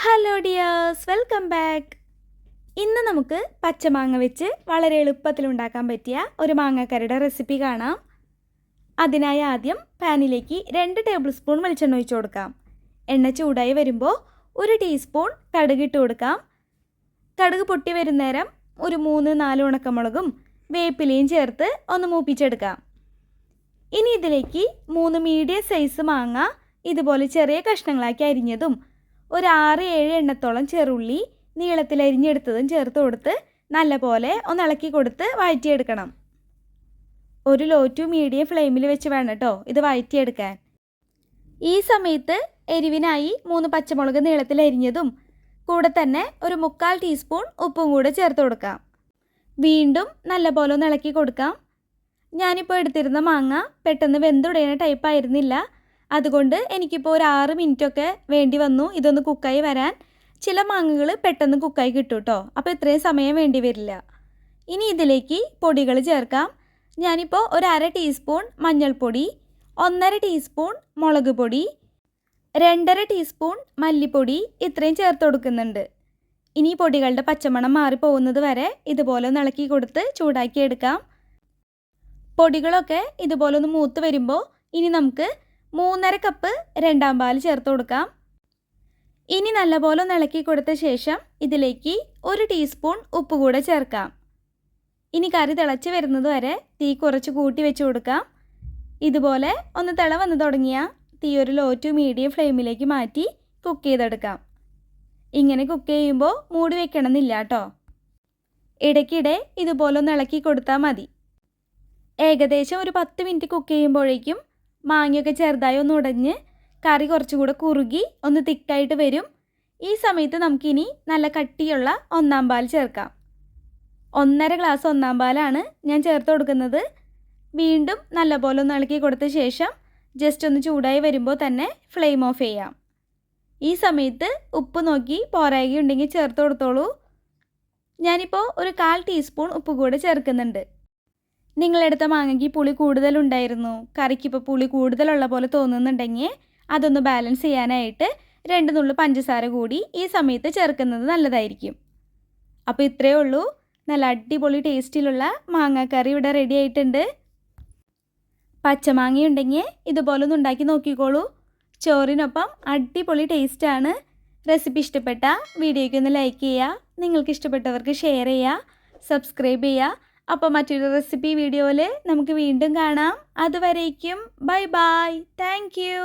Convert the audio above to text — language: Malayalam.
Hello dears, welcome back. ഇന്ന് നമുക്ക് പച്ചമാങ്ങ വെച്ച് വളരെ എളുപ്പത്തിൽ ഉണ്ടാക്കാൻ പറ്റിയ ഒരു മാങ്ങാക്കറിയുടെ റെസിപ്പി കാണാം. അതിനായി ആദ്യം പാനിലേക്ക് 2 ടേബിൾ സ്പൂൺ വെളിച്ചെണ്ണ ഒഴിച്ചു കൊടുക്കാം. എണ്ണ ചൂടായി വരുമ്പോൾ 1 ടീസ്പൂൺ കടുക് ഇട്ട് കൊടുക്കാം. കടുക് പൊട്ടി വരുന്നേരം ഒരു 3-4 ഉണക്കമുളകും വേപ്പിലയും ചേർത്ത് ഒന്ന് മൂപ്പിച്ചെടുക്കാം. ഇനി ഇതിലേക്ക് 3 മീഡിയം സൈസ് മാങ്ങ ഇതുപോലെ ചെറിയ കഷ്ണങ്ങളാക്കി അരിഞ്ഞതും ഒരു 6-7 എണ്ണത്തോളം ചെറുള്ളി നീളത്തിൽ അരിഞ്ഞെടുത്തതും ചേർത്ത് കൊടുത്ത് നല്ലപോലെ ഒന്ന് ഇളക്കി കൊടുത്ത് വഴറ്റിയെടുക്കണം. ഒരു ലോ ടു മീഡിയം ഫ്ലെയിമിൽ വെച്ച് വേണം കേട്ടോ ഇത് വഴറ്റിയെടുക്കാൻ. ഈ സമയത്ത് എരിവിനായി 3 പച്ചമുളക് നീളത്തിൽ അരിഞ്ഞതും കൂടെ തന്നെ ഒരു 3/4 ടീസ്പൂൺ ഉപ്പും കൂടെ ചേർത്ത് കൊടുക്കാം. വീണ്ടും നല്ലപോലെ ഒന്ന് ഇളക്കി കൊടുക്കാം. ഞാനിപ്പോൾ എടുത്തിരുന്ന മാങ്ങ പെട്ടെന്ന് വെന്തുടയുന്ന ടൈപ്പായിരുന്നില്ല. അതുകൊണ്ട് എനിക്കിപ്പോൾ ഒരു 6 മിനിറ്റൊക്കെ വേണ്ടി വന്നു ഇതൊന്ന് കുക്കായി വരാൻ. ചില മാങ്ങകൾ പെട്ടെന്ന് കുക്കായി കിട്ടും കേട്ടോ, അപ്പോൾ ഇത്രയും സമയം വേണ്ടി വരില്ല. ഇനി ഇതിലേക്ക് പൊടികൾ ചേർക്കാം. ഞാനിപ്പോൾ ഒരു 1/2 ടീസ്പൂൺ മഞ്ഞൾപ്പൊടി, 1/2 ടീസ്പൂൺ മുളക് പൊടി, 2/2 ടീസ്പൂൺ മല്ലിപ്പൊടി ഇത്രയും ചേർത്ത് കൊടുക്കുന്നുണ്ട്. ഇനി പൊടികളുടെ പച്ചമണം മാറിപ്പോകുന്നത് വരെ ഇതുപോലെ ഒന്ന് ഇളക്കി കൊടുത്ത് ചൂടാക്കി എടുക്കാം. പൊടികളൊക്കെ ഇതുപോലെ ഒന്ന് മൂത്ത് വരുമ്പോൾ ഇനി നമുക്ക് 3.5 കപ്പ് രണ്ടാം പാൽ ചേർത്ത് കൊടുക്കാം. ഇനി നല്ലപോലെ ഒന്ന് ഇളക്കി കൊടുത്ത ശേഷം ഇതിലേക്ക് 1 ടീസ്പൂൺ ഉപ്പ് കൂടെ ചേർക്കാം. ഇനി കറി തിളച്ച് വരുന്നത് വരെ തീ കുറച്ച് കൂട്ടി വെച്ച് കൊടുക്കാം. ഇതുപോലെ ഒന്ന് തിള വന്ന് തുടങ്ങിയാൽ തീ ഒരു ലോ ടു മീഡിയം ഫ്ലെയിമിലേക്ക് മാറ്റി കുക്ക് ചെയ്തെടുക്കാം. ഇങ്ങനെ കുക്ക് ചെയ്യുമ്പോൾ മൂടി വെക്കണമെന്നില്ല കേട്ടോ. ഇടയ്ക്കിടെ ഇതുപോലെ ഒന്ന് ഇളക്കി കൊടുത്താൽ മതി. ഏകദേശം ഒരു 10 മിനിറ്റ് കുക്ക് ചെയ്യുമ്പോഴേക്കും മാങ്ങയൊക്കെ ചെറുതായി ഒന്ന് ഉടഞ്ഞ് കറി കുറച്ചുകൂടെ കുറുകി ഒന്ന് തിക്കായിട്ട് വരും. ഈ സമയത്ത് നമുക്കിനി നല്ല കട്ടിയുള്ള 1-ാം പാൽ ചേർക്കാം. 1.5 ഗ്ലാസ് 1-ാം പാലാണ് ഞാൻ ചേർത്ത് കൊടുക്കുന്നത്. വീണ്ടും നല്ലപോലെ ഒന്ന് ഇളക്കി കൊടുത്ത ശേഷം ജസ്റ്റ് ഒന്ന് ചൂടായി വരുമ്പോൾ തന്നെ ഫ്ലെയിം ഓഫ് ചെയ്യാം. ഈ സമയത്ത് ഉപ്പ് നോക്കി പോരായ്കയുണ്ടെങ്കിൽ ചേർത്ത് കൊടുത്തോളൂ. ഞാനിപ്പോൾ ഒരു 1/4 ടീസ്പൂൺ ഉപ്പ് കൂടെ ചേർക്കുന്നുണ്ട്. നിങ്ങളെടുത്ത മാങ്ങയ്ക്ക് പുളി കൂടുതലുണ്ടായിരുന്നു, കറിക്കിപ്പോൾ പുളി കൂടുതലുള്ള പോലെ തോന്നുന്നുണ്ടെങ്കിൽ അതൊന്ന് ബാലൻസ് ചെയ്യാനായിട്ട് 2 നുള്ളു പഞ്ചസാര കൂടി ഈ സമയത്ത് ചേർക്കുന്നത് നല്ലതായിരിക്കും. അപ്പോൾ ഇത്രയേ ഉള്ളൂ, നല്ല അടിപൊളി ടേസ്റ്റിലുള്ള മാങ്ങാക്കറി ഇവിടെ റെഡി ആയിട്ടുണ്ട്. പച്ചമാങ്ങയുണ്ടെങ്കിൽ ഇതുപോലെ ഒന്ന് ഉണ്ടാക്കി നോക്കിക്കോളൂ. ചോറിനൊപ്പം അടിപൊളി ടേസ്റ്റാണ്. റെസിപ്പി ഇഷ്ടപ്പെട്ട വീഡിയോയ്ക്ക് ഒന്ന് ലൈക്ക് ചെയ്യുക, നിങ്ങൾക്ക് ഇഷ്ടപ്പെട്ടവർക്ക് ഷെയർ ചെയ്യുക, സബ്സ്ക്രൈബ് ചെയ്യുക. അപ്പോൾ മറ്റൊരു റെസിപ്പി വീഡിയോയിൽ നമുക്ക് വീണ്ടും കാണാം. അതുവരേക്കും ബൈ ബൈ. Thank you.